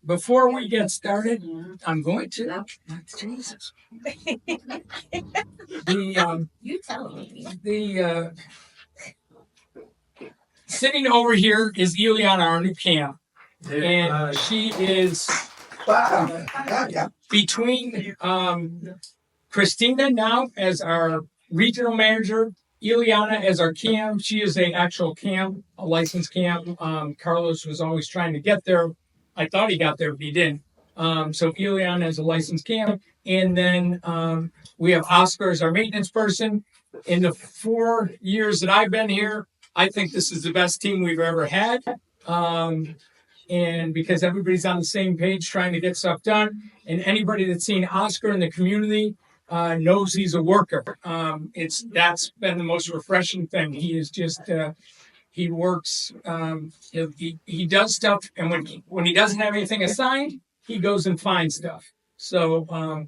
Before we get started, I'm going to. Jesus. You tell me. Sitting over here is Ileana, our new cam, and she is between Christina now as our regional manager, Ileana as our cam. She is a actual cam, a licensed cam. Carlos was always trying to get there. I thought he got there, but he didn't. So Ileana is a licensed cam. And then we have Oscar as our maintenance person. In the 4 years that I've been here, I think this is the best team we've ever had. And because everybody's on the same page trying to get stuff done. And anybody that's seen Oscar in the community knows he's a worker. That's been the most refreshing thing. He is just he works. He does stuff, and when he doesn't have anything assigned, he goes and finds stuff. So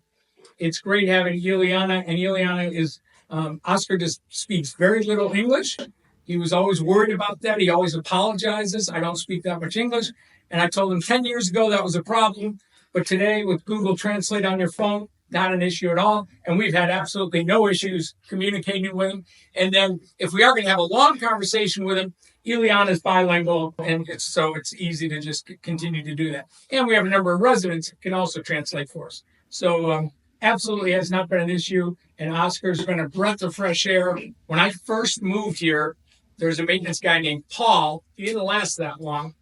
it's great having Ileana, and Ileana is Oscar just speaks very little English. He was always worried about that. He always apologizes. I don't speak that much English. And I told him 10 years ago that was a problem. But today with Google Translate on your phone, not an issue at all. And we've had absolutely no issues communicating with him. And then if we are going to have a long conversation with him, Ileana is bilingual. And it's easy to just continue to do that. And we have a number of residents who can also translate for us. So absolutely has not been an issue. And Oscar's been a breath of fresh air. When I first moved here, there was a maintenance guy named Paul. He didn't last that long,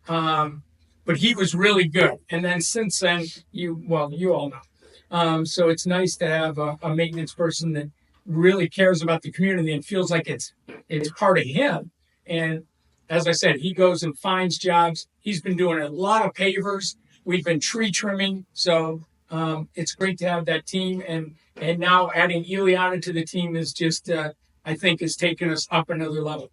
but he was really good. And then since then, you all know. So it's nice to have a maintenance person that really cares about the community and feels like it's part of him. And as I said, he goes and finds jobs. He's been doing a lot of pavers. We've been tree trimming. So it's great to have that team. And now adding Ileana to the team is just I think has taken us up another level.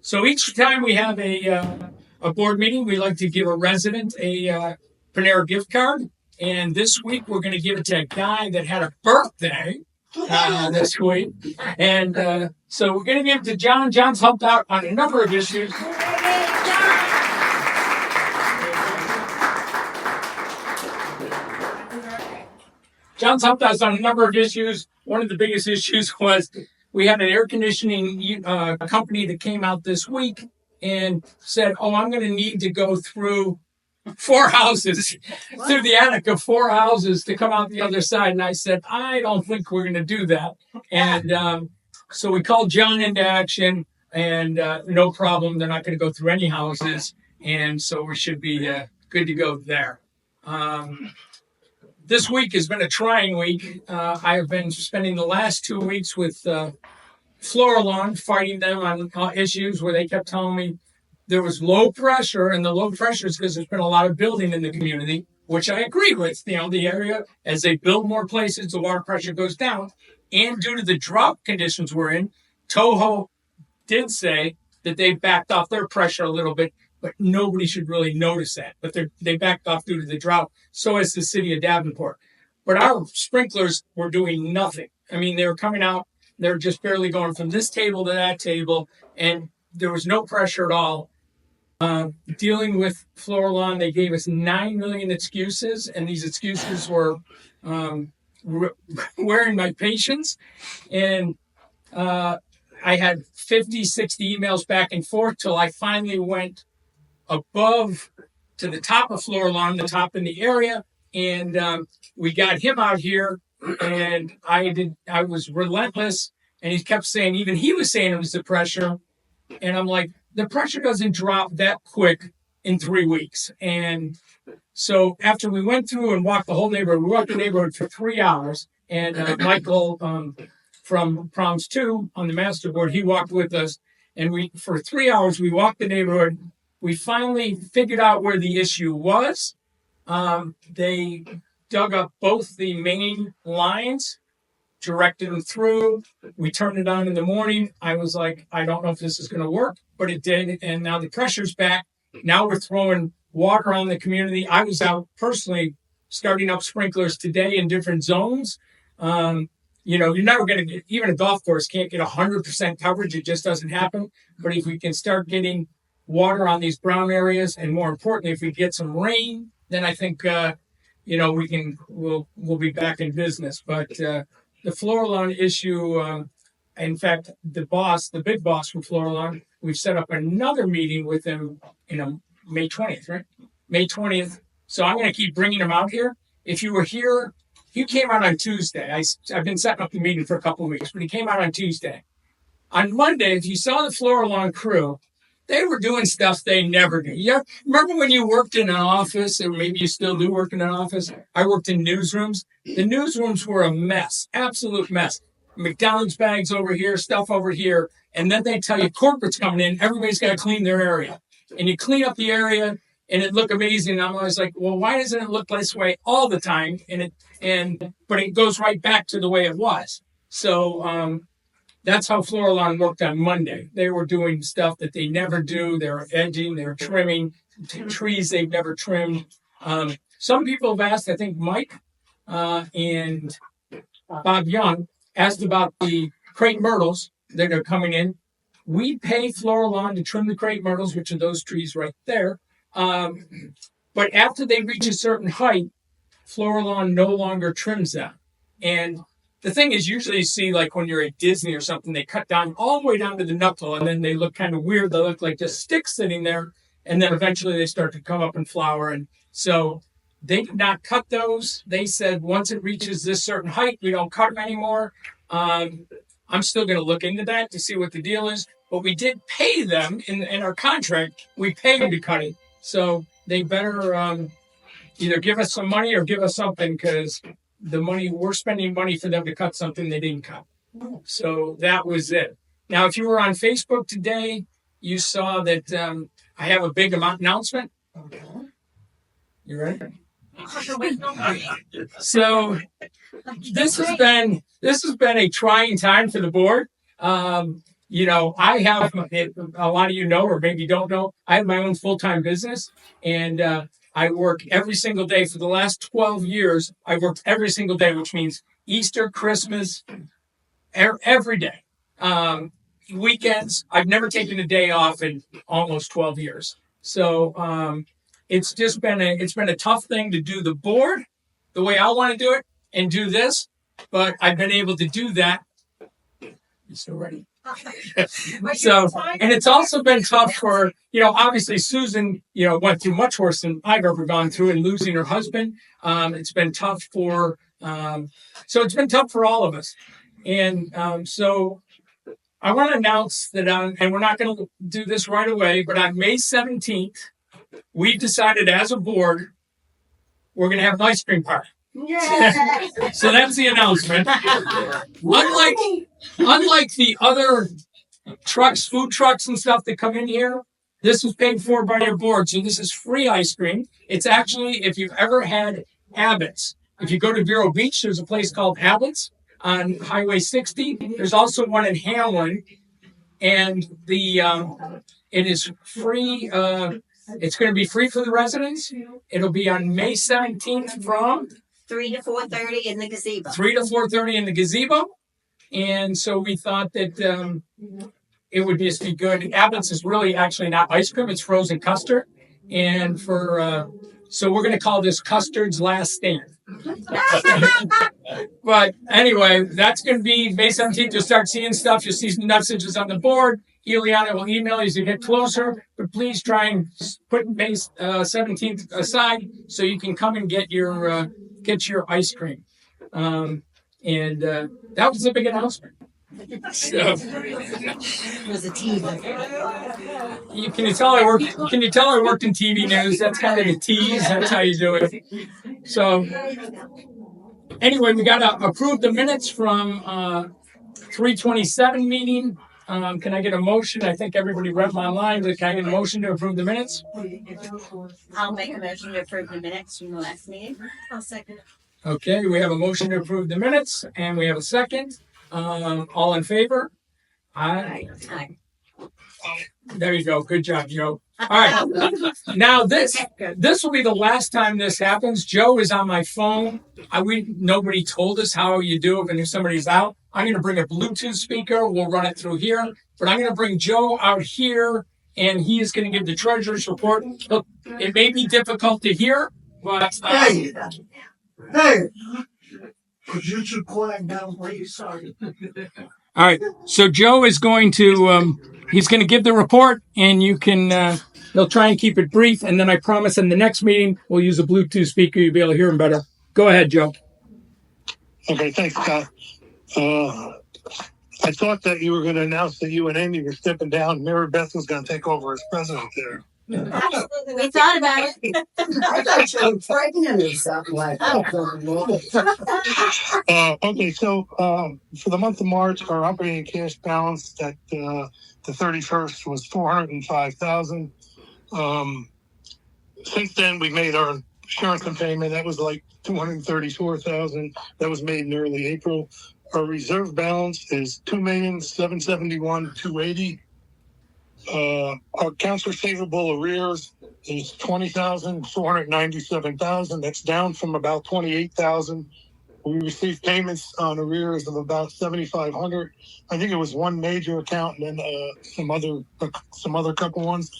So each time we have a board meeting, we like to give a resident a Panera gift card. And this week we're going to give it to a guy that had a birthday this week. And so we're going to give it to John. John's helped out on a number of issues. John's helped us on a number of issues. One of the biggest issues was we had an air conditioning company that came out this week and said, I'm going to need to go through 4 houses, through the attic of 4 houses to come out the other side. And I said, I don't think we're going to do that. And so we called John into action, and no problem. They're not going to go through any houses. And so we should be good to go there. This week has been a trying week. I have been spending the last 2 weeks with Florilon, fighting them on issues where they kept telling me there was low pressure, and the low pressure is because there's been a lot of building in the community, which I agree with. The area, as they build more places, the water pressure goes down. And due to the drought conditions we're in, Toho did say that they backed off their pressure a little bit, but nobody should really notice that. But they backed off due to the drought. So has the city of Davenport. But our sprinklers were doing nothing. I mean, they were coming out. They're just barely going from this table to that table. And there was no pressure at all. Dealing with Florilon, they gave us 9 million excuses. And these excuses were wearing my patience. And I had 50, 60 emails back and forth till I finally went above to the top of Florilon, the top in the area, and we got him out here, and I was relentless, and he kept saying, even he was saying it was the pressure, and I'm like, the pressure doesn't drop that quick in 3 weeks. And so after we went through and walked the whole neighborhood, we walked the neighborhood for 3 hours, and Michael from Proms 2 on the master board, he walked with us, and for 3 hours we walked the neighborhood. We finally figured out where the issue was. They dug up both the main lines, directed them through. We turned it on in the morning. I was like, I don't know if this is going to work, but it did. And now the pressure's back. Now we're throwing water on the community. I was out personally starting up sprinklers today in different zones. You're never going to get, even a golf course can't get 100% coverage. It just doesn't happen. But if we can start getting water on these brown areas, and more importantly, if we get some rain, then I think we'll be back in business. But the Florilon issue, in fact, the big boss from Florilon, we've set up another meeting with him, May 20th, right? May 20th. So I'm going to keep bringing him out here. If you were here, he came out on Tuesday. I've been setting up the meeting for a couple of weeks, but he came out on Tuesday. On Monday, if you saw the Florilon crew, they were doing stuff they never do. Yeah, remember when you worked in an office, or maybe you still do work in an office? I worked in newsrooms. The newsrooms were a mess, absolute mess. McDonald's bags over here, stuff over here, and then they tell you corporate's coming in, everybody's got to clean their area, and you clean up the area, and it look amazing. And I'm always like, well, why doesn't it look this way all the time? But it goes right back to the way it was. So that's how Florilon worked on Monday. They were doing stuff that they never do. They were edging, they were trimming trees they've never trimmed. Some people have asked, I think Mike and Bob Young asked about the crepe myrtles that are coming in. We pay Florilon to trim the crepe myrtles, which are those trees right there. But after they reach a certain height, Florilon no longer trims them. And the thing is, usually you see, like when you're at Disney or something, they cut down all the way down to the knuckle, and then they look kind of weird. They look like just sticks sitting there, and then eventually they start to come up and flower. And so they did not cut those. They said once it reaches this certain height, we don't cut them anymore. I'm still going to look into that to see what the deal is. But we did pay them in our contract. We pay them to cut it. So they better either give us some money or give us something, because we're spending money for them to cut something they didn't cut. So that was it. Now, if you were on Facebook today, you saw that I have a big announcement. You ready? So this has been a trying time for the board. I have, a lot of you know, or maybe don't know, I have my own full-time business, and I work every single day. For the last 12 years, I've worked every single day, which means Easter, Christmas, every day. Weekends, I've never taken a day off in almost 12 years. So it's been a tough thing to do the board the way I want to do it and do this, but I've been able to do that. You still ready? So, and it's also been tough for, obviously Susan, went through much worse than I've ever gone through in losing her husband. It's been tough so it's been tough for all of us. And so I want to announce that, and we're not going to do this right away, but on May 17th, we've decided as a board, we're going to have an ice cream party. Yeah. So that's the announcement. Unlike the other food trucks and stuff that come in here, this is paid for by your board. So this is free ice cream. It's actually, if you've ever had Abbott's, if you go to Vero Beach, there's a place called Abbott's on Highway 60. There's also one in Hamlin, and it is free. It's going to be free for the residents. It'll be on May 17th from 3 to 4:30 in the gazebo. 3 to 4:30 in the gazebo. And so we thought that it would just be good. Abbott's is really actually not ice cream. It's frozen custard. And so we're going to call this Custard's Last Stand. But anyway, that's going to be May 17th. You'll start seeing stuff. You'll see some messages on the board. Eliana will email you as you get closer. But please try and put May 17th aside so you can come and get your ice cream. And that was the big announcement. So, It was a teaser. Can you tell I worked in TV news? That's kind of the tease. That's how you do it. So anyway, we got to approve the minutes from 327 meeting. Can I get a motion? I think everybody read my line, but can I get a motion to approve the minutes? I'll make a motion to approve the minutes from the last meeting. I'll second. Okay, we have a motion to approve the minutes, and we have a second. All in favor? Aye. Aye. There you go. Good job, Joe. All right. Now this will be the last time this happens. Joe is on my phone. Nobody told us how you do it when somebody's out. I'm going to bring a Bluetooth speaker. We'll run it through here. But I'm going to bring Joe out here, and he is going to give the treasurer's report. Look, it may be difficult to hear, But Hey, could you two quiet down, please? Sorry. all right, so Joe is going to he's going to give the report, and you can he'll try and keep it brief, and then I promise in the next meeting we'll use a Bluetooth speaker. You'll be able to hear him better. Go ahead, Joe. Okay, thanks, Scott. I thought that you were going to announce that you and Amy were stepping down. Mary Beth was going to take over as president there. Absolutely. We thought about it. I thought you were pregnant or something like that. Okay, so for the month of March, our operating cash balance at the 31st was $405,000. Since then, we made our insurance payment. That was like $234,000. That was made in early April. Our reserve balance is $2,771,280. Our accounts receivable arrears is $20,497,000. That's down from about $28,000. We received payments on arrears of about $7,500. I think it was one major account and then some other couple ones.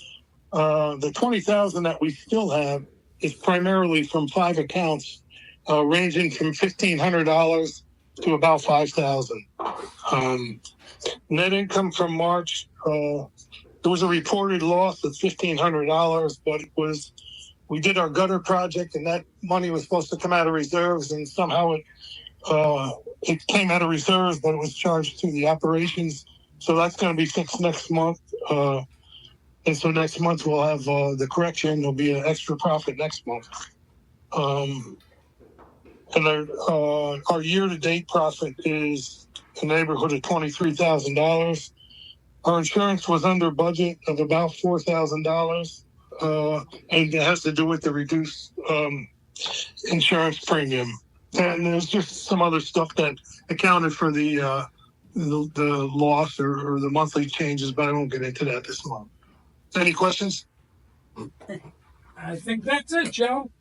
The $20,000 that we still have is primarily from 5 accounts, ranging from $1,500 to about $5,000. Net income from March, there was a reported loss of $1,500, but we did our gutter project, and that money was supposed to come out of reserves, and somehow it came out of reserves, but it was charged to the operations. So that's going to be fixed next month. And so next month we'll have the correction. There'll be an extra profit next month. And our year-to-date profit is in the neighborhood of $23,000. Our insurance was under budget of about $4,000, and it has to do with the reduced insurance premium. And there's just some other stuff that accounted for the loss or the monthly changes, but I won't get into that this month. Any questions? I think that's it, Joe.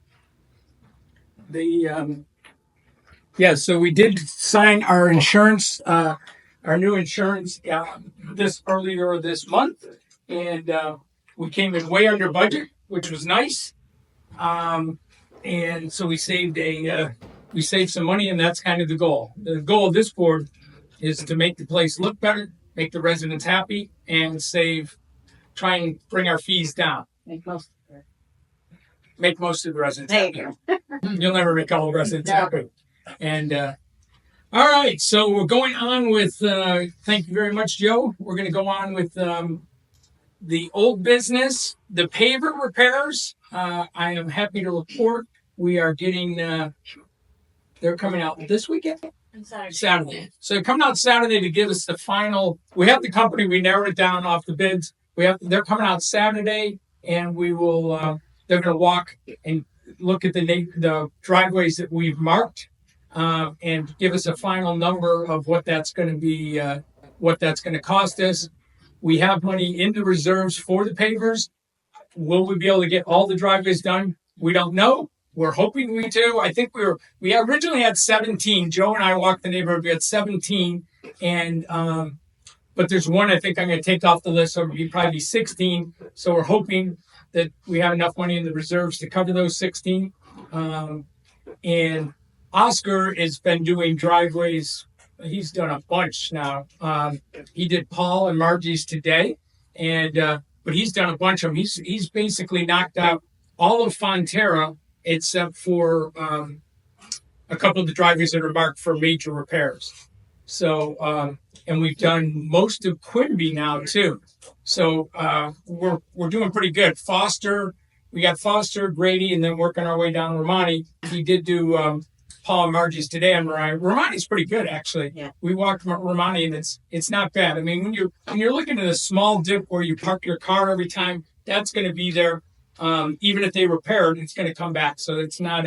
So we did sign our insurance, our new insurance this earlier this month, and we came in way under budget, which was nice. And so we saved some money, and that's kind of the goal. The goal of this board is to make the place look better, make the residents happy, and try and bring our fees down. Make most of the residents happy. You'll never make all the residents happy. And all right, so we're going on with. Thank you very much, Joe. We're going to go on with the old business, the paver repairs. I am happy to report we are getting. They're coming out this weekend. Saturday. So they're coming out Saturday to give us the final. We have the company. We narrowed it down off the bids. They're coming out Saturday, and we will. They're going to walk and look at the driveways that we've marked, and give us a final number of what that's going to be, what that's going to cost us. We have money in the reserves for the pavers. Will we be able to get all the driveways done? We don't know. We're hoping we do. I think we originally had 17. Joe and I walked the neighborhood. We had 17, and but there's one I think I'm going to take off the list, so it'll probably be 16. So we're hoping that we have enough money in the reserves to cover those 16. And Oscar has been doing driveways. He's done a bunch now. He did Paul and Margie's today, and but he's done a bunch of them. He's basically knocked out all of Fonterra except for a couple of the driveways that are marked for major repairs. So, and we've done most of Quimby now too. So we're doing pretty good. We got Foster, Grady, and then working our way down Romani. We did do Paul and Margie's today on Romani. Romani's pretty good actually. Yeah. We walked Romani and it's not bad. I mean, when you're looking at a small dip where you park your car every time, that's going to be there. Even if they repair it, it's going to come back. So it's not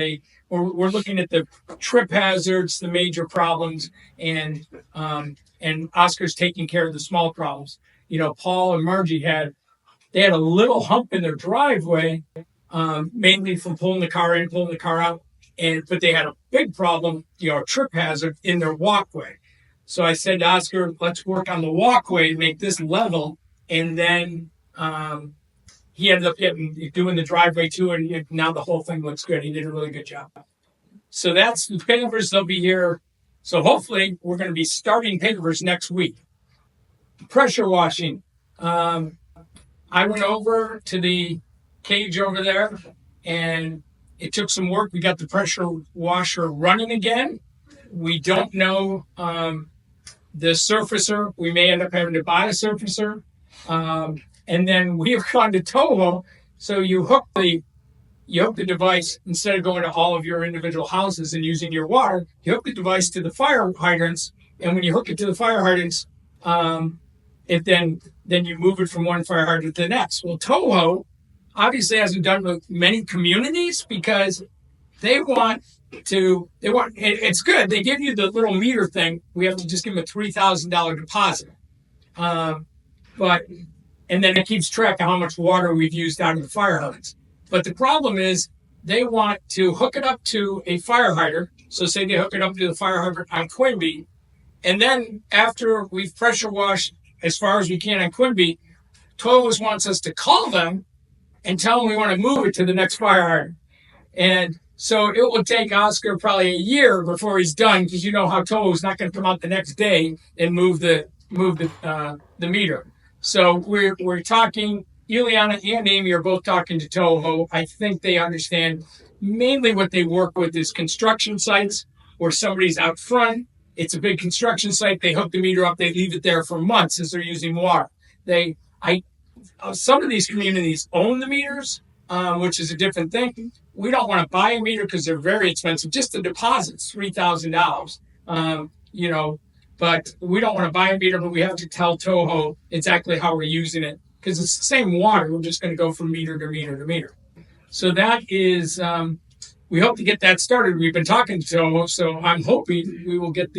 we're looking at the trip hazards, the major problems, and Oscar's taking care of the small problems. Paul and Margie had a little hump in their driveway, mainly from pulling the car in, pulling the car out, but they had a big problem, a trip hazard in their walkway. So I said to Oscar, let's work on the walkway to make this level, and then he ended up doing the driveway too, and now the whole thing looks good. He did a really good job. So that's the pavers. They'll be here. So hopefully we're going to be starting pavers next week. Pressure washing. I went over to the cage over there, and it took some work. We got the pressure washer running again. We don't know the surfacer. We may end up having to buy a surfacer. And then we've gone to Toho. So you hook the device, instead of going to all of your individual houses and using your water, you hook the device to the fire hydrants. And when you hook it to the fire hydrants, then you move it from one fire hydrant to the next. Well, Toho obviously hasn't done with many communities because it's good. They give you the little meter thing. We have to just give them a $3,000 deposit. And then it keeps track of how much water we've used out of the fire hydrants. But the problem is they want to hook it up to a fire hydrant. So say they hook it up to the fire hydrant on Quimby. And then after we've pressure washed as far as we can on Quimby, Tolos wants us to call them and tell them we want to move it to the next fire hydrant. And so it will take Oscar probably a year before he's done, because you know how Toho's not going to come out the next day and move the meter. So we're talking. Ileana and Amy are both talking to Toho. I think they understand mainly what they work with is construction sites where somebody's out front. It's a big construction site. They hook the meter up. They leave it there for months as they're using water. Some of these communities own the meters, which is a different thing. We don't want to buy a meter because they're very expensive. Just the deposit's $3,000. But we don't want to buy a meter, but we have to tell Toho exactly how we're using it because it's the same water. We're just going to go from meter to meter to meter. So that is, we hope to get that started. We've been talking to Toho, so I'm hoping we will get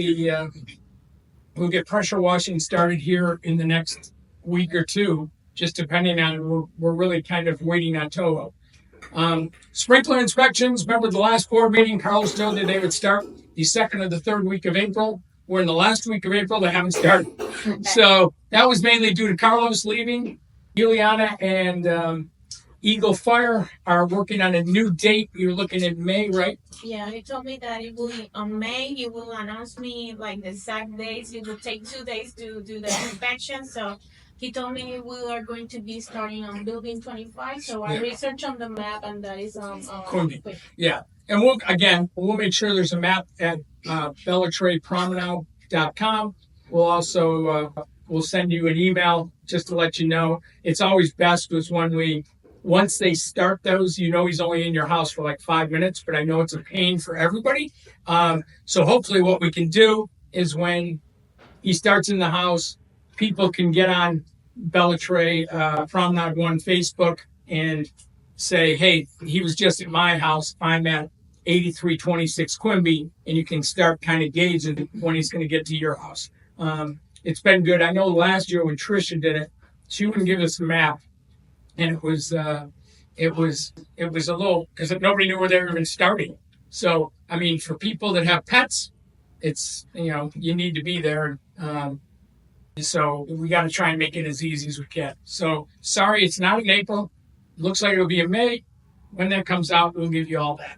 we'll get pressure washing started here in the next week or two, just depending on, we're really kind of waiting on Toho. Sprinkler inspections. Remember the last board meeting, Carlos told you they would start the second or the third week of April. We're in the last week of April. They haven't started. So that was mainly due to Carlos leaving. Ileana and Eagle Fire are working on a new date. You're looking at May, right? Yeah, he told me that it will on May. He will announce me like the exact days. It will take 2 days to do the inspection. So he told me we are going to be starting on building 25. So I researched on the map, and that is on. Yeah, and we'll make sure there's a map at BellatrePromenade.com. We'll also we'll send you an email just to let you know. It's always best was once they start those, he's only in your house for like 5 minutes, but I know it's a pain for everybody. So hopefully what we can do is when he starts in the house, people can get on Bellatray Promenade 1 Facebook and say, hey, he was just at my house. I'm at 8326 Quimby, and you can start kind of gauging when he's going to get to your house. It's been good. I know last year when Tricia did it, she wouldn't give us a map. And it was a little, because nobody knew where they were even starting. So, I mean, for people that have pets, it's, you need to be there. So we got to try and make it as easy as we can. So sorry, it's not in April. Looks like it'll be in May. When that comes out, we'll give you all that.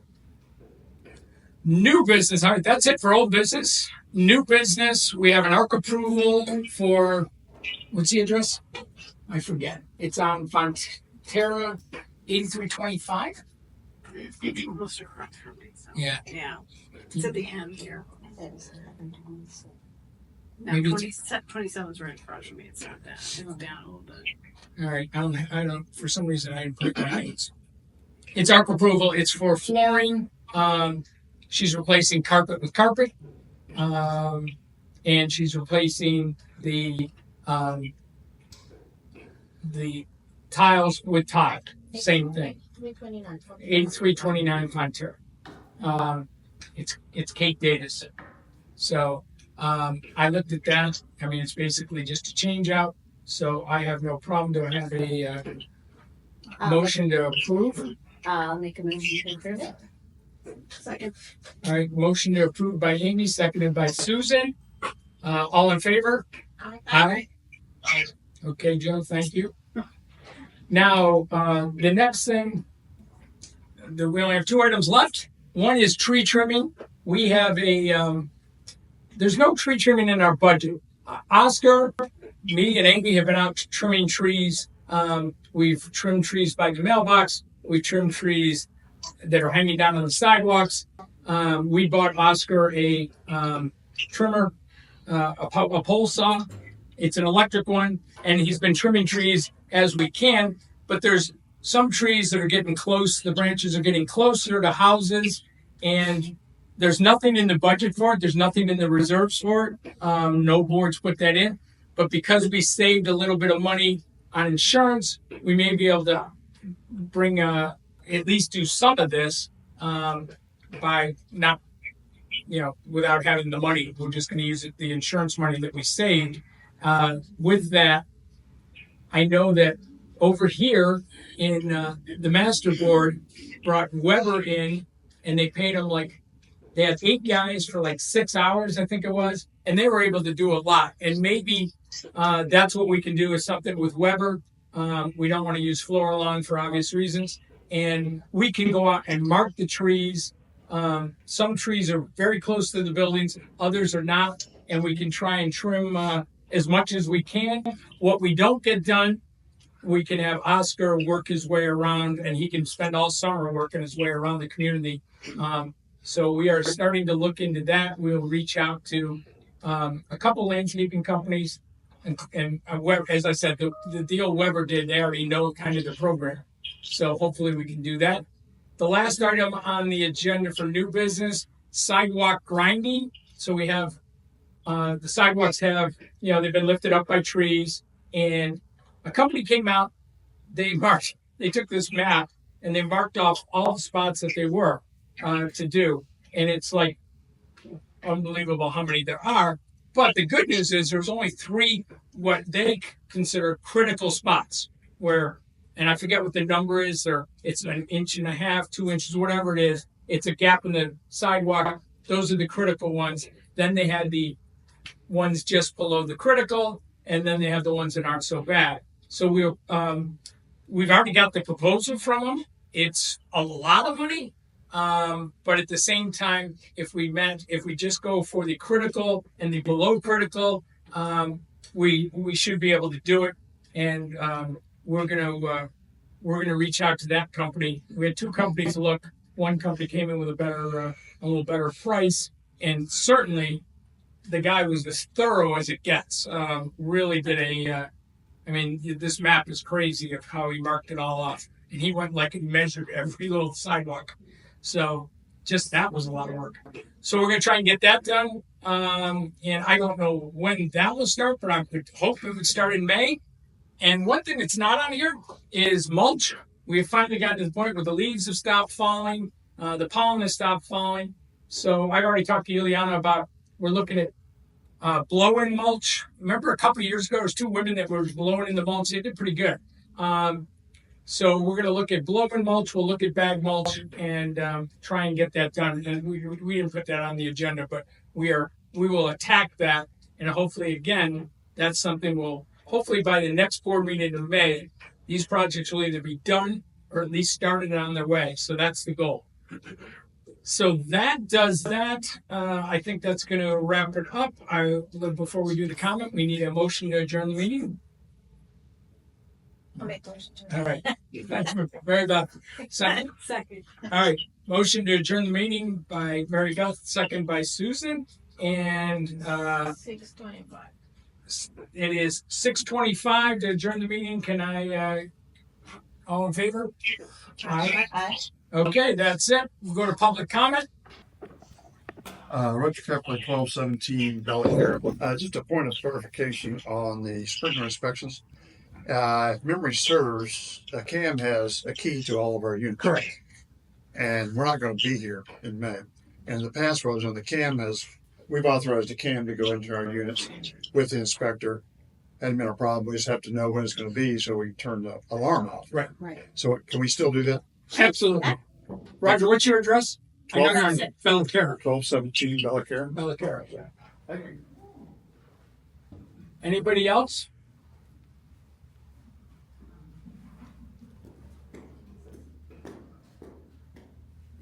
New business. All right, that's it for old business. New business. We have an ARC approval for, what's the address? I forget. It's on Fonterra 8325. Yeah. Yeah. It's at the end here. No, Maybe 27 is right in front of me. It's not that. It's down a little bit. All right. I don't. For some reason, I didn't put my notes. It's ARC approval. It's for flooring. She's replacing carpet with carpet, and she's replacing the tiles with tile. Same thing. 8329 Fonterra. It's Kate Davis. So I looked at that. I mean, it's basically just a change out. So I have no problem to have a motion to approve. I'll make a motion to approve it. Second. All right, motion to approve by Amy, seconded by Susan. All in favor? Aye. Okay, Joe, thank you. Now, the next thing, we only have two items left. One is tree trimming. We have there's no tree trimming in our budget. Oscar, me, and Amy have been out trimming trees. We've trimmed trees by the mailbox. We've trimmed trees that are hanging down on the sidewalks. We bought Oscar a trimmer, a pole saw. It's an electric one, and he's been trimming trees as we can. But there's some trees that are getting close. The branches are getting closer to houses, and there's nothing in the budget for it. There's nothing in the reserves for it. No boards put that in. But because we saved a little bit of money on insurance, we may be able to bring at least do some of this by not, without having the money. We're just going to use the insurance money that we saved. With that, I know that over here in the master board brought Weber in, and they paid him they had 8 guys for 6 hours, I think it was, and they were able to do a lot. And maybe that's what we can do is something with Weber. We don't want to use Florilon for obvious reasons. And we can go out and mark the trees. Some trees are very close to the buildings, others are not. And we can try and trim as much as we can. What we don't get done, we can have Oscar work his way around, and he can spend all summer working his way around the community. So we are starting to look into that. We'll reach out to a couple landscaping companies. And as I said, the deal Weber did, they already know kind of the program. So hopefully we can do that. The last item on the agenda for new business, sidewalk grinding. So we have, the sidewalks have, they've been lifted up by trees. And a company came out, they took this map and they marked off all the spots that they were to do. And it's unbelievable how many there are. But the good news is there's only 3 what they consider critical spots where, and I forget what the number is, or it's 1.5 inches, 2 inches, whatever it is. It's a gap in the sidewalk. Those are the critical ones. Then they had the ones just below the critical, and then they have the ones that aren't so bad. So we've already got the proposal from them. It's a lot of money. But at the same time, if we just go for the critical and the below critical, we should be able to do it. And we're gonna reach out to that company. We had 2 companies look. One company came in with a little better price, and certainly the guy was as thorough as it gets. Really did this map is crazy of how he marked it all off, and he went and measured every little sidewalk. So just that was a lot of work. So we're going to try and get that done. And I don't know when that will start, but I would hope it would start in May. And one thing that's not on here is mulch. We have finally gotten to the point where the leaves have stopped falling. The pollen has stopped falling. So I already talked to Ileana about, we're looking at blow-in mulch. Remember a couple of years ago, there was 2 women that were blowing in the mulch. They did pretty good. So we're going to look at blow-in mulch. We'll look at bag mulch and try and get that done. And we didn't put that on the agenda, but we will attack that. And hopefully, again, that's something hopefully by the next board meeting in May, these projects will either be done or at least started on their way. So that's the goal. So that does that. I think that's going to wrap it up. Before we do the comment, we need a motion to adjourn the meeting. I'll make motion to- All right. Thanks, Mary Beth. Second. Second. All right. Motion to adjourn the meeting by Mary Beth, second by Susan. And 6:25. it is 6:25 to adjourn the meeting. Can I, all in favor? Aye. Aye. Okay, that's it. We'll go to public comment. Roger Kepler, 1217 Bellicare. Just a point of clarification on the sprinkler inspections. If memory serves, CAM has a key to all of our units. Correct. And we're not going to be here in May. And the past was when we've authorized the CAM to go into our units with the inspector. Hadn't been a problem. We just have to know when it's going to be, so we turn the alarm off. Right. So can we still do that? Absolutely. Roger, what's your address? I know you're on Bellicare. 1217 Bellicare. Bellicare, yeah. Anybody else?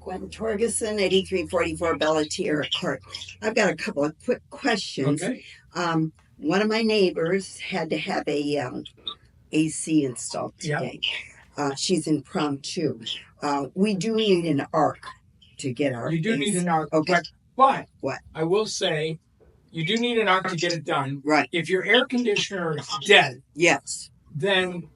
Gwen Torgeson, 8344 Bellatier Court. I've got a couple of quick questions. Okay. One of my neighbors had to have a AC installed Yeah. today. She's in prom too. We do need an arc to get our. You do need an arc. Okay. But What? I will say, you do need an arc to get it done. Right. If your air conditioner is dead, Yes. then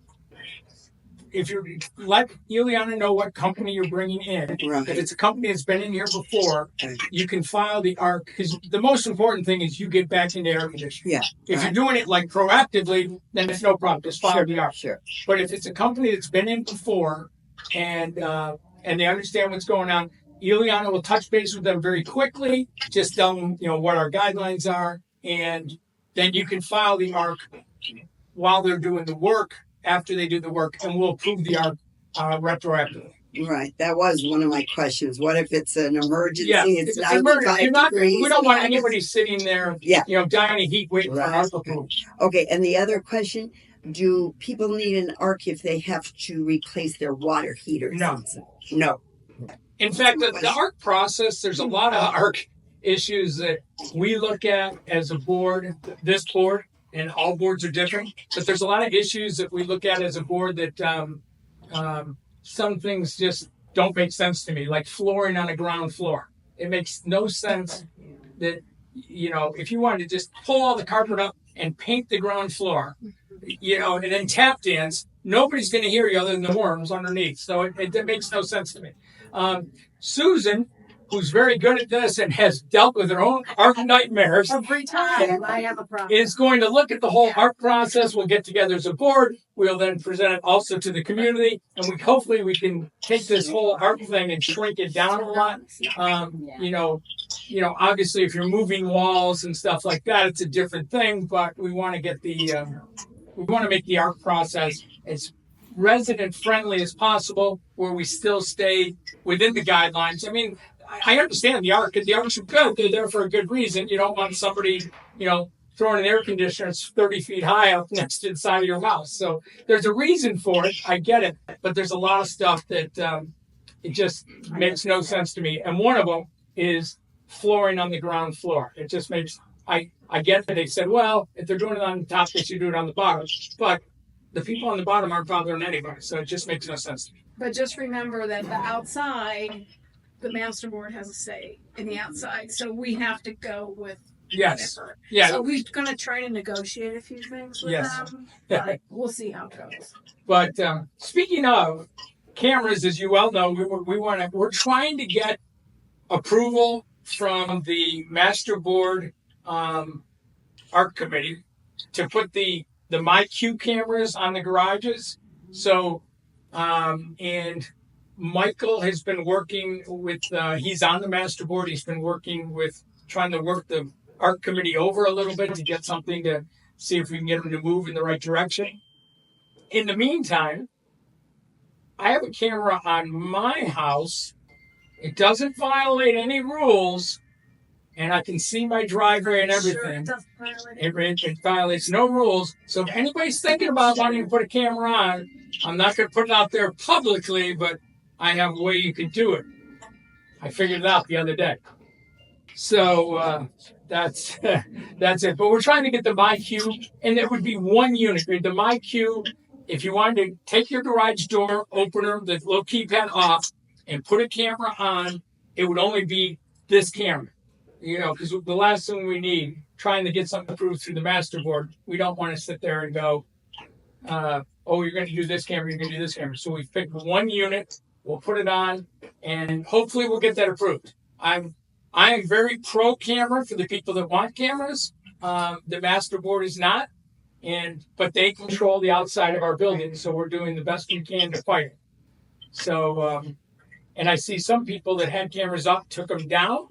if you let Ileana know what company you're bringing in, Right. if it's a company that's been in here before, Okay. you can file the ARC, because the most important thing is you get back into air conditioning. Yeah. If you're doing it like proactively, then it's no problem. Just file the ARC. Sure. But if it's a company that's been in before and they understand what's going on, Ileana will touch base with them very quickly. Just tell them, what our guidelines are, and then you can file the ARC while they're doing the work. After they do the work, and we'll approve the ARC retroactively. Right. That was one of my questions. What if it's an emergency? Yeah, It's if it's emergency. 95 degrees. We don't want anybody sitting there, Yeah. dying of heat waiting for an Right. ARC approval. Okay. And the other question: do people need an arc if they have to replace their water heaters? No. No. In fact, the ARC process, there's a lot of ARC issues that we look at as a board, this board, and all boards are different. But there's a lot of issues that we look at as a board that some things just don't make sense to me, like flooring on a ground floor. It makes no sense that, if you wanted to just pull all the carpet up and paint the ground floor, and then tap dance, nobody's going to hear you other than the worms underneath. So it makes no sense to me. Susan, who's very good at this and has dealt with her own ARC nightmares, Every time I have a problem. is going to look at the whole ARC process. We'll get together as a board. We'll then present it also to the community, and hopefully we can take this whole ARC thing and shrink it down a lot. Obviously, if you're moving walls and stuff like that, it's a different thing. But we want to get we want to make the ARC process as resident friendly as possible, where we still stay within the guidelines. I mean, I understand the ARC. The ARCs are good. They're there for a good reason. You don't want somebody, throwing an air conditioner that's 30 feet high up next to the side of your house. So there's a reason for it. I get it. But there's a lot of stuff that it just makes no sense to me. And one of them is flooring on the ground floor. It just makes, I get that they said, well, if they're doing it on the top, they should do it on the bottom. But the people on the bottom aren't bothering anybody. So it just makes no sense to me. But just remember that the outside, the master board has a say in the outside, so we have to go with Yes. whatever. Yeah. So we're going to try to negotiate a few things with Yes. them, but we'll see how it goes. But speaking of cameras, as you well know, we're trying to get approval from the master board ARC committee to put the MyQ cameras on the garages. So and Michael has been working with, he's on the master board. He's been working with, trying to work the ARC committee over a little bit to get something to see if we can get them to move in the right direction. In the meantime, I have a camera on my house. It doesn't violate any rules, and I can see my driveway and everything. It violates no rules. So if anybody's thinking about wanting to put a camera on, I'm not going to put it out there publicly, but I have a way you can do it. I figured it out the other day. So that's it. But we're trying to get the MyQ, and it would be one unit. The MyQ, if you wanted to take your garage door opener, the little keypad off, and put a camera on, it would only be this camera. Because the last thing we need, trying to get something approved through the master board, we don't want to sit there and go, you're going to do this camera, you're going to do this camera. So we picked one unit, we'll put it on, and hopefully we'll get that approved. I am very pro camera for the people that want cameras. The master board is not, but they control the outside of our building, so we're doing the best we can to fight it. So, and I see some people that had cameras up took them down,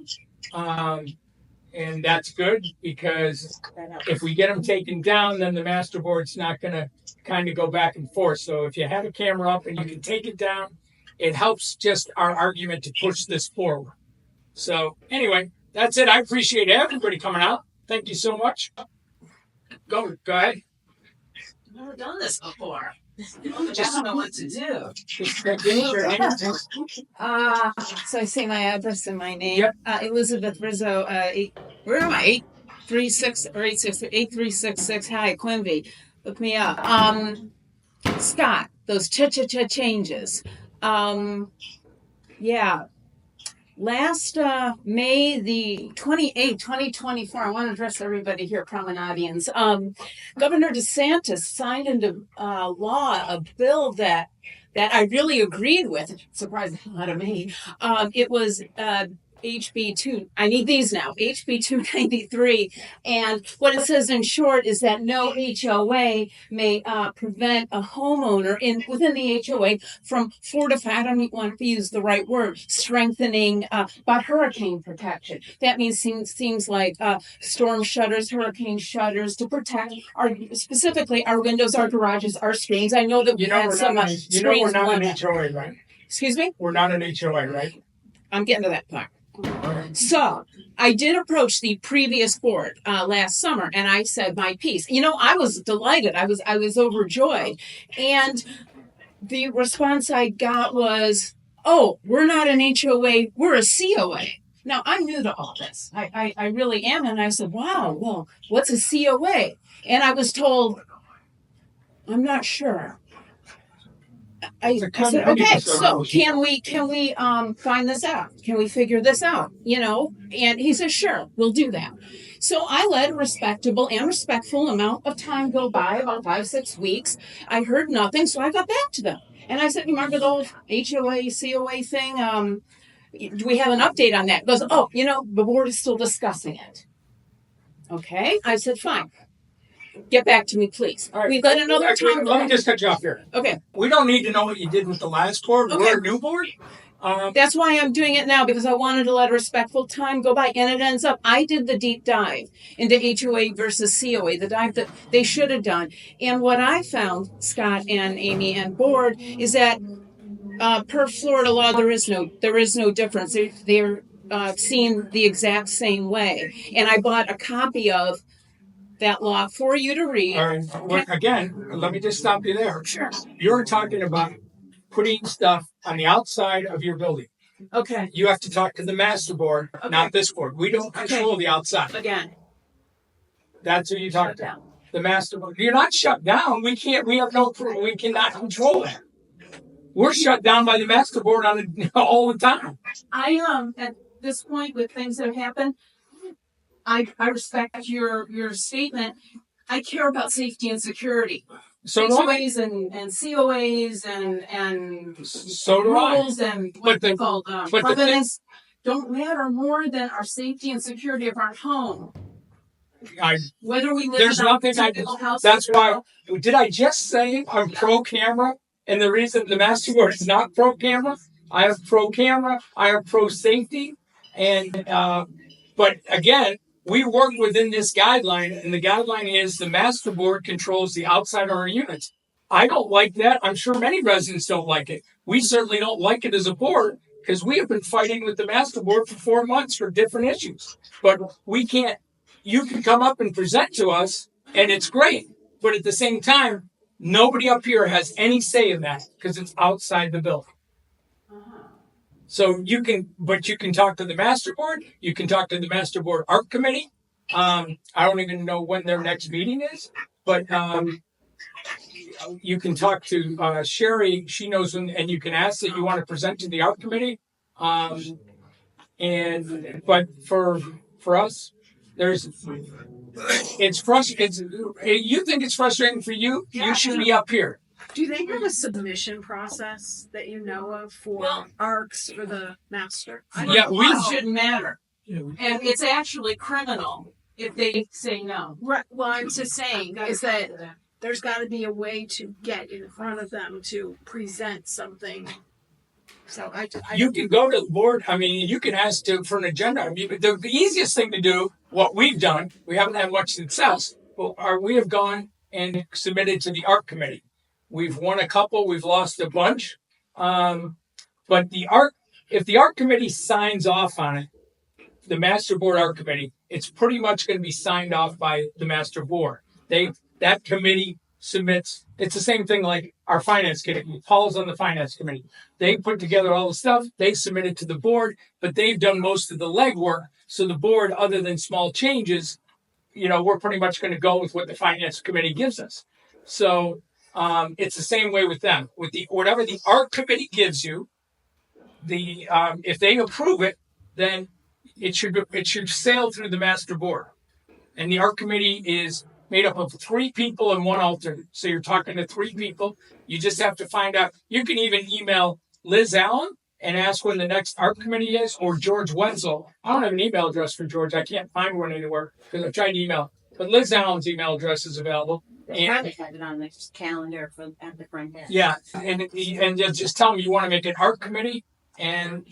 and that's good, because if we get them taken down, then the master board's not going to kind of go back and forth. So if you have a camera up and you can take it down, it helps just our argument to push this forward. So anyway, that's it. I appreciate everybody coming out. Thank you so much. Go ahead. I've never done this before. Just don't know what to do. So I say my address and my name. Yep. Elizabeth Rizzo. Where am I? 8366. Hi, Quimby. Look me up. Scott. Those changes. Yeah. Last May the 28th, 2024, I want to address everybody here, Promenadians. Governor DeSantis signed into law a bill that I really agreed with. Surprised a lot of me. It was HB 2. I need these now. HB 293. And what it says in short is that no HOA may prevent a homeowner within the HOA from fortifying, I don't want to use the right word, strengthening, but hurricane protection. That means seems like storm shutters, hurricane shutters to protect specifically our windows, our garages, our screens. I know that we had some we're not an HOA, right? Excuse me? We're not an HOA, right? I'm getting to that part. So I did approach the previous board last summer, and I said my piece. I was delighted. I was overjoyed, and the response I got was, "Oh, we're not an HOA. We're a COA." Now I'm new to all this. I really am, and I said, "Wow, well, what's a COA?" And I was told, "I'm not sure." I said, okay, so can we find this out? Can we figure this out? And he said, sure, we'll do that. So I let a respectable and respectful amount of time go by, about 5-6 weeks. I heard nothing, so I got back to them. And I said, you remember the old HOA, COA thing? Do we have an update on that? He goes, oh, the board is still discussing it. Okay, I said, fine. Get back to me, please. All right. We let another time. Let me just cut you off here. Okay. We don't need to know what you did with the last board. Okay. We're a new board. That's why I'm doing it now, because I wanted to let a respectful time go by. And it ends up, I did the deep dive into HOA versus COA, the dive that they should have done. And what I found, Scott and Amy and board, is that per Florida law, there is no difference. They're seen the exact same way. And I bought a copy of that law for you to read. All right. Well, again, let me just stop you there. Sure. You're talking about putting stuff on the outside of your building. Okay. You have to talk to the master board, not this board. We don't control the outside. Again. That's who you talk Shut to. down. The master board. You're not shut down. We cannot control that. We're shut down by the master board all the time. I at this point with things that have happened, I respect your statement. I care about safety and security. So do I. HOAs and COAs and So do I. rules and what they call providence don't matter more than our safety and security of our home. Whether we live There's in nothing I did. That's why. Did I just say I'm pro camera? And the reason the master board is not pro camera, I have pro camera. I have pro safety, and but again, we work within this guideline, and the guideline is the master board controls the outside of our units. I don't like that. I'm sure many residents don't like it. We certainly don't like it as a board because we have been fighting with the master board for 4 months for different issues. But we can't. You can come up and present to us, and it's great. But at the same time, nobody up here has any say in that because it's outside the building. So you can talk to the master board. You can talk to the master board art committee. I don't even know when their next meeting is, but you can talk to Sherry. She knows when, and you can ask that you want to present to the art committee. But for us, it's frustrating. You think it's frustrating for you? Yeah. You should be up here. Do they have a submission process that you know of for ARCs for the master? Yeah, It shouldn't matter. And it's actually criminal if they say no. Right. Well, I'm just saying is that there's got to be a way to get in front of them to present something. So You can go to the board. I mean, you can ask for an agenda. I mean, the easiest thing to do, what we've done, we haven't had much success, but we have gone and submitted to the art committee. We've won a couple. We've lost a bunch. But if the art committee signs off on it, the master board art committee, it's pretty much going to be signed off by the master board. That committee submits. It's the same thing like our finance committee. Paul's on the finance committee. They put together all the stuff. They submit it to the board, but they've done most of the legwork. So the board, other than small changes, we're pretty much going to go with what the finance committee gives us. So it's the same way with them. With whatever the art committee gives you, if they approve it, then it should sail through the master board. And the art committee is made up of 3 people and 1 alternate. So you're talking to 3 people. You just have to find out. You can even email Liz Allen and ask when the next art committee is, or George Wenzel. I don't have an email address for George. I can't find one anywhere because I've tried to email. But Liz Allen's email address is available. They probably have it on the calendar at the front desk. Yeah, and just tell them you want to make an art committee and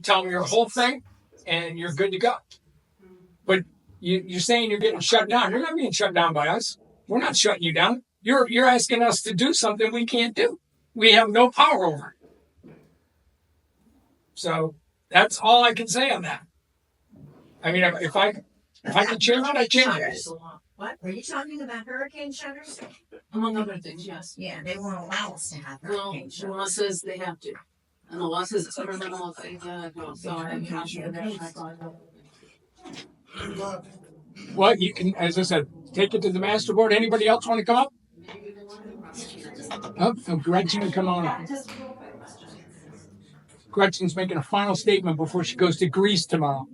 tell them your whole thing, and you're good to go. But you're saying you're getting shut down. You're not being shut down by us. We're not shutting you down. You're asking us to do something we can't do. We have no power over it. So that's all I can say on that. I mean, if I can change it, I change it. What? Are you talking about hurricane shutters? Among other things, yes. Yeah, they won't allow us to have Well, hurricane the shutters. law says they have to. And the law says it's criminal if they so I'm not sure Well, you can, as I said, take it to the master board. Anybody else want to come up? Oh, Gretchen, come on up. Gretchen's making a final statement before she goes to Greece tomorrow.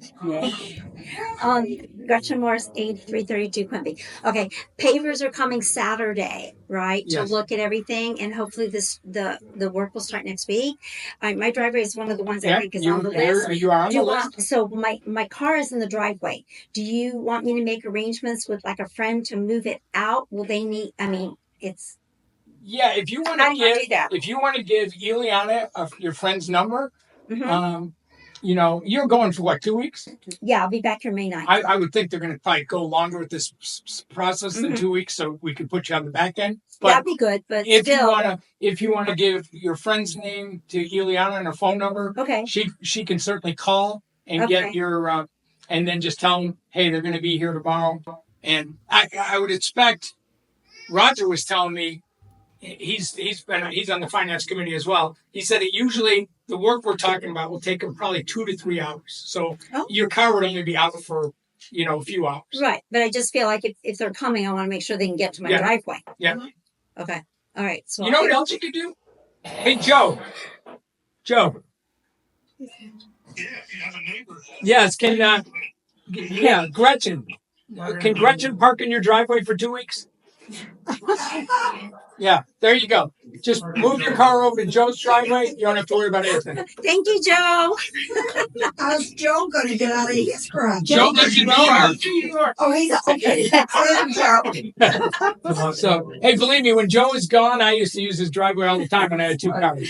Gretchen Morris, 8332 Quimby. Okay, pavers are coming Saturday, right? Yes. To look at everything, and hopefully the work will start next week. My driveway is one of the ones I think is on the list. You are on the list. So my car is in the driveway. Do you want me to make arrangements with like a friend to move it out? Will they need? I mean, it's. Yeah, if you want How do you do that? to give Ileana your friend's number, Mhm. you're going for what, 2 weeks? Yeah, I'll be back here May 9th. I would think they're going to probably go longer with this process than 2 weeks, so we can put you on the back end. But That'd be good, but if still. you want to give your friend's name to Ileana and her phone number, Okay. she can certainly call and get your and then just tell them, hey, they're going to be here tomorrow. And I would expect. Roger was telling me. He's on the finance committee as well. He said that usually the work we're talking about will take him probably 2 to 3 hours. So your car would only be out for a few hours. Right, but I just feel like if they're coming, I want to make sure they can get to my driveway. Yeah. Okay. All right. So you know what else you could do? Hey, Joe. Yeah, you have a neighbor. Yes. Gretchen. Can Gretchen park in your driveway for 2 weeks? Yeah, there you go. Just move your car over to Joe's driveway. You don't have to worry about anything. Thank you, Joe. How's Joe going to get out of his garage? Joe lives in New York. Oh, he's okay. So, hey, believe me, when Joe is gone, I used to use his driveway all the time when I had 2 cars.